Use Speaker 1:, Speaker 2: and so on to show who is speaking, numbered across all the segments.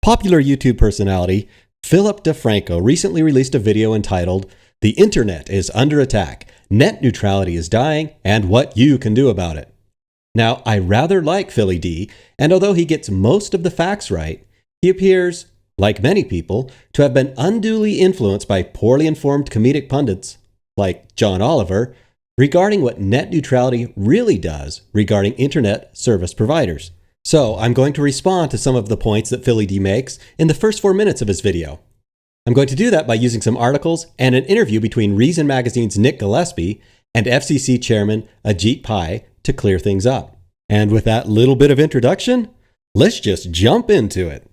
Speaker 1: Popular YouTube personality Philip DeFranco recently released a video entitled, "The Internet is Under Attack, Net Neutrality is Dying, and What You Can Do About It." Now, I rather like Philly D, and although he gets most of the facts right, he appears, like many people, to have been unduly influenced by poorly informed comedic pundits, like John Oliver, regarding what net neutrality really does regarding internet service providers. So I'm going to respond to some of the points that Philly D makes in the first 4 minutes of his video. I'm going to do that by using some articles and an interview between Reason Magazine's Nick Gillespie and FCC Chairman Ajit Pai to clear things up. And with that little bit of introduction, let's just jump into it.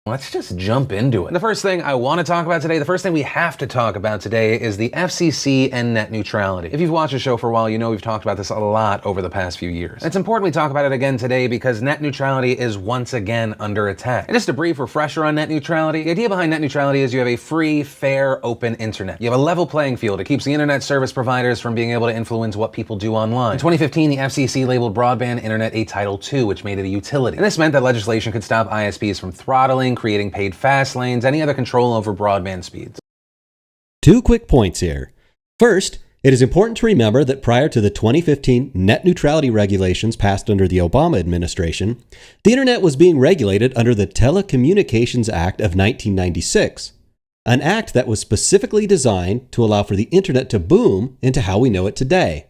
Speaker 2: Let's just jump into it. The first thing I want to talk about today, the first thing we have to talk about today is the FCC and net neutrality. If you've watched the show for a while, you know we've talked about this a lot over the past few years. It's important we talk about it again today because net neutrality is once again under attack. And just a brief refresher on net neutrality, the idea behind net neutrality is you have a free, fair, open internet. You have a level playing field. It keeps the internet service providers from being able to influence what people do online. In 2015, the FCC labeled broadband internet a Title II, which made it a utility. And this meant that legislation could stop ISPs from throttling, creating paid fast lanes, any other control over broadband speeds.
Speaker 1: 2 quick points here. First, it is important to remember that prior to the 2015 net neutrality regulations passed under the Obama administration, the internet was being regulated under the Telecommunications Act of 1996, an act that was specifically designed to allow for the internet to boom into how we know it today.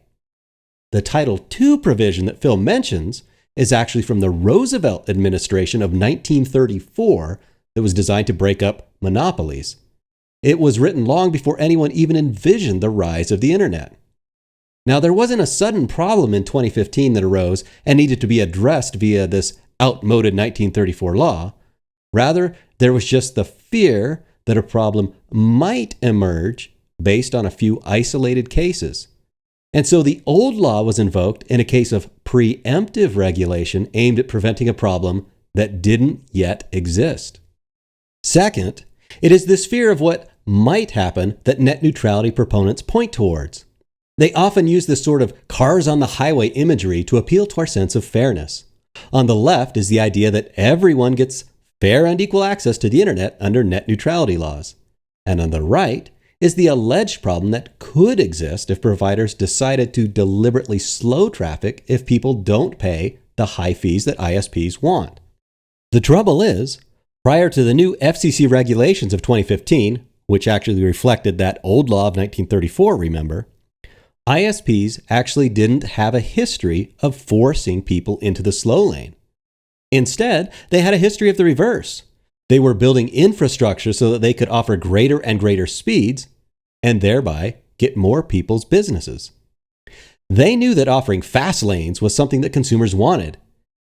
Speaker 1: The Title II provision that Phil mentions is actually from the Roosevelt administration of 1934 that was designed to break up monopolies. It was written long before anyone even envisioned the rise of the internet. Now, there wasn't a sudden problem in 2015 that arose and needed to be addressed via this outmoded 1934 law. Rather, there was just the fear that a problem might emerge based on a few isolated cases. And so the old law was invoked in a case of preemptive regulation aimed at preventing a problem that didn't yet exist. Second, it is this fear of what might happen that net neutrality proponents point towards. They often use this sort of cars on the highway imagery to appeal to our sense of fairness. On the left is the idea that everyone gets fair and equal access to the internet under net neutrality laws. And on the right is the alleged problem that could exist if providers decided to deliberately slow traffic if people don't pay the high fees that ISPs want. The trouble is, prior to the new FCC regulations of 2015, which actually reflected that old law of 1934, remember, ISPs actually didn't have a history of forcing people into the slow lane. Instead, they had a history of the reverse. They were building infrastructure so that they could offer greater and greater speeds and thereby get more people's businesses. They knew that offering fast lanes was something that consumers wanted,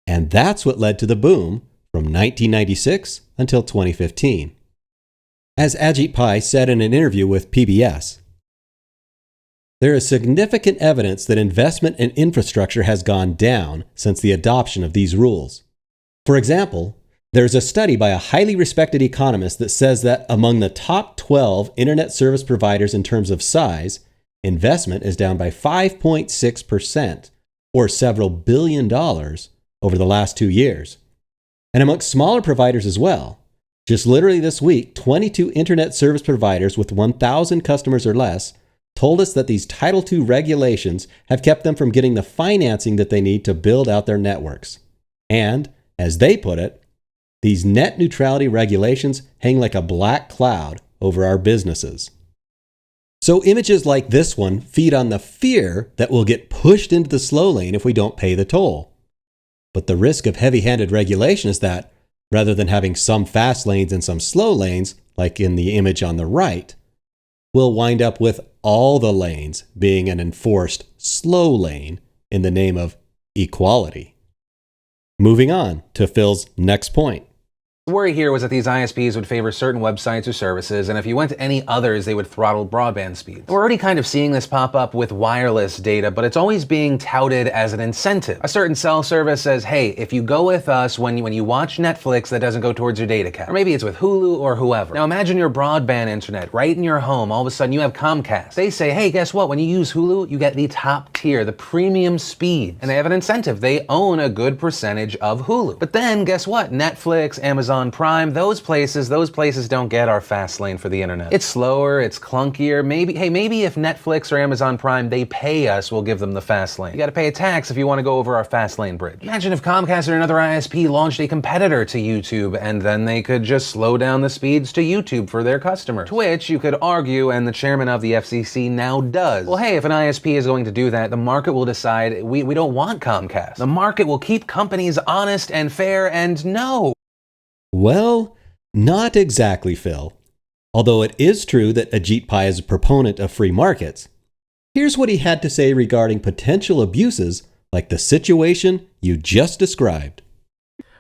Speaker 1: and that's what led to the boom from 1996 until 2015. As Ajit Pai said in an interview with PBS, there is significant evidence that investment in infrastructure has gone down since the adoption of these rules. For example, there's a study by a highly respected economist that says that among the top 12 internet service providers in terms of size, investment is down by 5.6%, or several $1 billion over the last 2 years. And amongst smaller providers as well. Just literally this week, 22 internet service providers with 1,000 customers or less told us that these Title II regulations have kept them from getting the financing that they need to build out their networks. And, as they put it, these net neutrality regulations hang like a black cloud over our businesses. So images like this one feed on the fear that we'll get pushed into the slow lane if we don't pay the toll. But the risk of heavy-handed regulation is that, rather than having some fast lanes and some slow lanes, like in the image on the right, we'll wind up with all the lanes being an enforced slow lane in the name of equality. Moving on to Phil's next point.
Speaker 2: The worry here was that these ISPs would favor certain websites or services, and if you went to any others, they would throttle broadband speeds. We're already kind of seeing this pop up with wireless data, but it's always being touted as an incentive. A certain cell service says, hey, if you go with us when you watch Netflix, that doesn't go towards your data cap. Or maybe it's with Hulu or whoever. Now imagine your broadband internet right in your home. All of a sudden you have Comcast. They say, hey, guess what? When you use Hulu, you get the top tier, the premium speed. And they have an incentive. They own a good percentage of Hulu. But then guess what? Netflix, Amazon, Amazon Prime, those places don't get our fast lane for the internet. It's slower, it's clunkier. Maybe if Netflix or Amazon Prime, they pay us, we'll give them the fast lane. You gotta pay a tax if you want to go over our fast lane bridge. Imagine if Comcast or another ISP launched a competitor to YouTube, and then they could just slow down the speeds to YouTube for their customers. To which you could argue, and the chairman of the FCC now does, well, hey, if an ISP is going to do that, the market will decide we don't want Comcast. The market will keep companies honest and fair, and no.
Speaker 1: Well, not exactly, Phil. Although it is true that Ajit Pai is a proponent of free markets. Here's what he had to say regarding potential abuses like the situation you just described.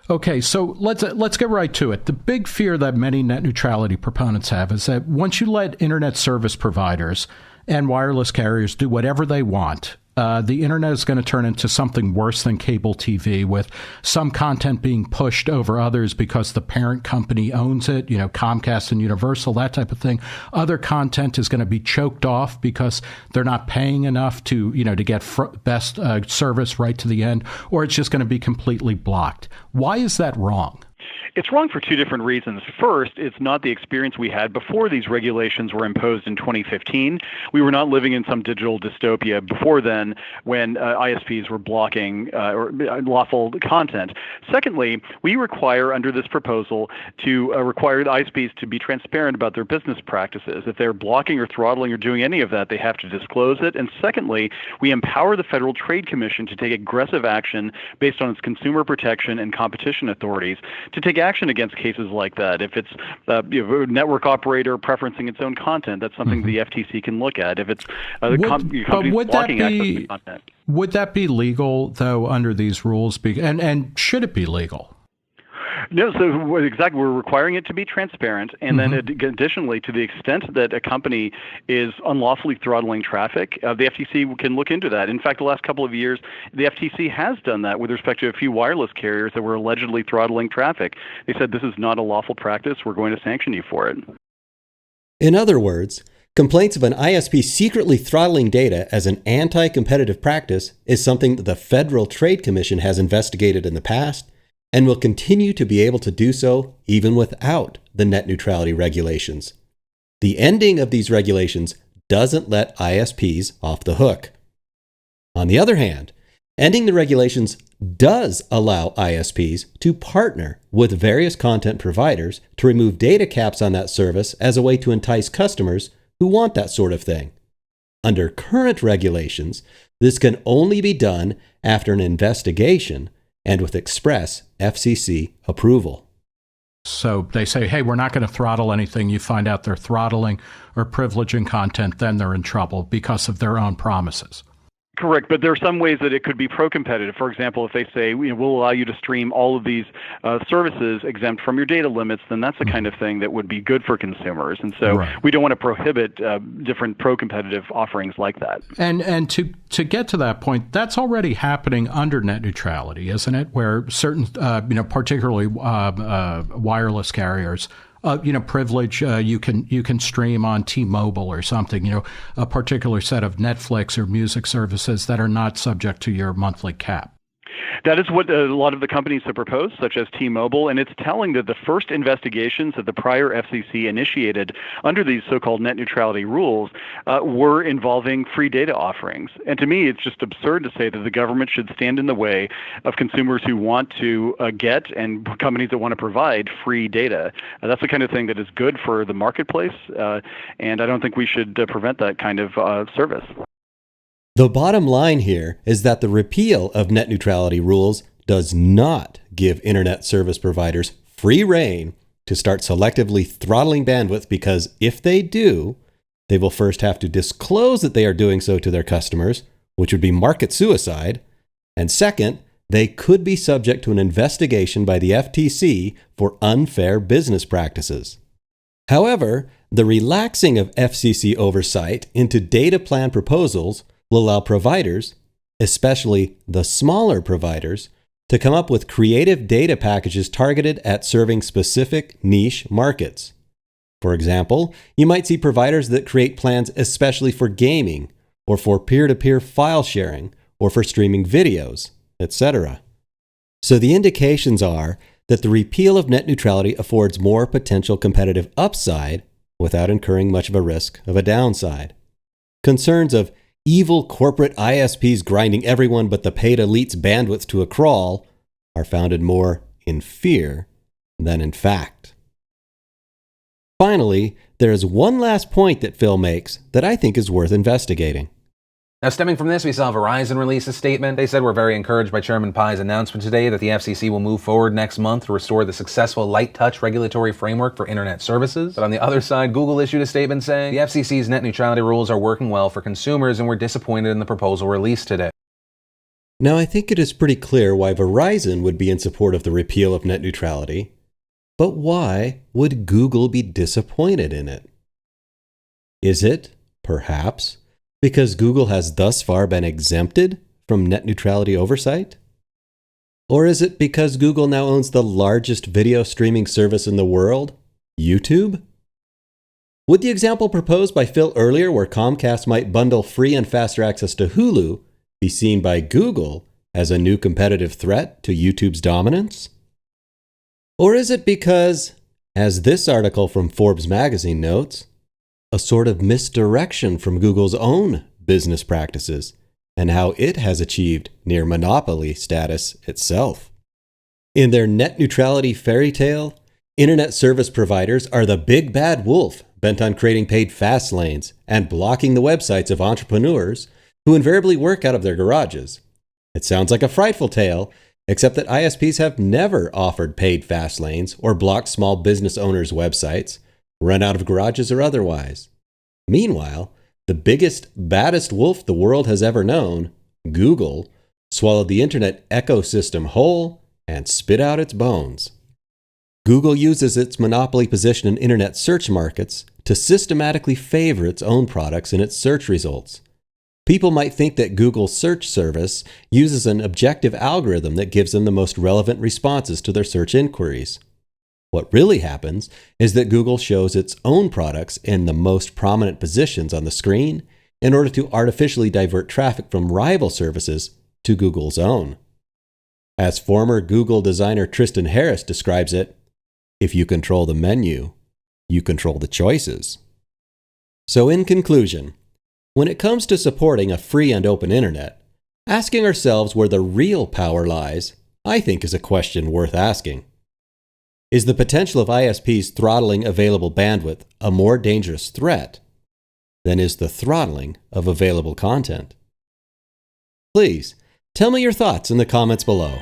Speaker 3: Okay, so let's get right to it. The big fear that many net neutrality proponents have is that once you let internet service providers and wireless carriers do whatever they want, the internet is going to turn into something worse than cable TV, with some content being pushed over others because the parent company owns it, Comcast and Universal, that type of thing. Other content is going to be choked off because they're not paying enough to get best service right to the end, or it's just going to be completely blocked. Why is that wrong?
Speaker 4: It's wrong for two different reasons. First, it's not the experience we had before these regulations were imposed in 2015. We were not living in some digital dystopia before then when ISPs were blocking lawful content. Secondly, we require under this proposal to require the ISPs to be transparent about their business practices. If they're blocking or throttling or doing any of that, they have to disclose it. And secondly, we empower the Federal Trade Commission to take aggressive action based on its consumer protection and competition authorities to take action against cases like that. If it's a network operator preferencing its own content, that's something the FTC can look at. If it's companies blocking access to content.
Speaker 3: Would that be legal, though, under these rules? And should it be legal?
Speaker 4: No, so exactly, we're requiring it to be transparent, and then additionally, to the extent that a company is unlawfully throttling traffic, the FTC can look into that. In fact, the last couple of years, the FTC has done that with respect to a few wireless carriers that were allegedly throttling traffic. They said, this is not a lawful practice, we're going to sanction you for it.
Speaker 1: In other words, complaints of an ISP secretly throttling data as an anti-competitive practice is something that the Federal Trade Commission has investigated in the past and will continue to be able to do so even without the net neutrality regulations. The ending of these regulations doesn't let ISPs off the hook. On the other hand, ending the regulations does allow ISPs to partner with various content providers to remove data caps on that service as a way to entice customers who want that sort of thing. Under current regulations, this can only be done after an investigation and with express FCC approval.
Speaker 3: So they say, hey, we're not going to throttle anything. You find out they're throttling or privileging content, then they're in trouble because of their own promises.
Speaker 4: Correct, but there are some ways that it could be pro-competitive. For example, if they say, we'll allow you to stream all of these services exempt from your data limits, then that's the kind of thing that would be good for consumers. And so we don't want to prohibit different pro-competitive offerings like that.
Speaker 3: And to get to that point, that's already happening under net neutrality, isn't it? Where certain, particularly wireless carriers, privilege, you can stream on T-Mobile or something, a particular set of Netflix or music services that are not subject to your monthly cap.
Speaker 4: That is what a lot of the companies have proposed, such as T-Mobile, and it's telling that the first investigations that the prior FCC initiated under these so-called net neutrality rules were involving free data offerings. And to me, it's just absurd to say that the government should stand in the way of consumers who want to get and companies that want to provide free data. That's the kind of thing that is good for the marketplace, and I don't think we should prevent that kind of service.
Speaker 1: The bottom line here is that the repeal of net neutrality rules does not give internet service providers free rein to start selectively throttling bandwidth, because if they do, they will first have to disclose that they are doing so to their customers, which would be market suicide. And second, they could be subject to an investigation by the FTC for unfair business practices. However, the relaxing of FCC oversight into data plan proposals will allow providers, especially the smaller providers, to come up with creative data packages targeted at serving specific niche markets. For example, you might see providers that create plans especially for gaming, or for peer-to-peer file sharing, or for streaming videos, etc. So the indications are that the repeal of net neutrality affords more potential competitive upside without incurring much of a risk of a downside. Concerns of evil corporate ISPs grinding everyone but the paid elite's bandwidth to a crawl are founded more in fear than in fact. Finally, there is one last point that Phil makes that I think is worth investigating.
Speaker 2: Now, stemming from this, we saw Verizon release a statement. They said, "We're very encouraged by Chairman Pai's announcement today that the FCC will move forward next month to restore the successful light touch regulatory framework for internet services." But on the other side, Google issued a statement saying, "The FCC's net neutrality rules are working well for consumers and we're disappointed in the proposal released today."
Speaker 1: Now, I think it is pretty clear why Verizon would be in support of the repeal of net neutrality, but why would Google be disappointed in it? Is it, perhaps, because Google has thus far been exempted from net neutrality oversight? Or is it because Google now owns the largest video streaming service in the world, YouTube? Would the example proposed by Phil earlier, where Comcast might bundle free and faster access to Hulu, be seen by Google as a new competitive threat to YouTube's dominance? Or is it because, as this article from Forbes magazine notes, a sort of misdirection from Google's own business practices and how it has achieved near monopoly status itself? In their net neutrality fairy tale, internet service providers are the big bad wolf bent on creating paid fast lanes and blocking the websites of entrepreneurs who invariably work out of their garages. It sounds like a frightful tale, except that ISPs have never offered paid fast lanes or blocked small business owners' websites, run out of garages or otherwise. Meanwhile, the biggest, baddest wolf the world has ever known, Google, swallowed the internet ecosystem whole and spit out its bones. Google uses its monopoly position in internet search markets to systematically favor its own products in its search results. People might think that Google's search service uses an objective algorithm that gives them the most relevant responses to their search inquiries. What really happens is that Google shows its own products in the most prominent positions on the screen in order to artificially divert traffic from rival services to Google's own. As former Google designer Tristan Harris describes it, if you control the menu, you control the choices. So in conclusion, when it comes to supporting a free and open internet, asking ourselves where the real power lies, I think is a question worth asking. Is the potential of ISPs throttling available bandwidth a more dangerous threat than is the throttling of available content? Please, tell me your thoughts in the comments below.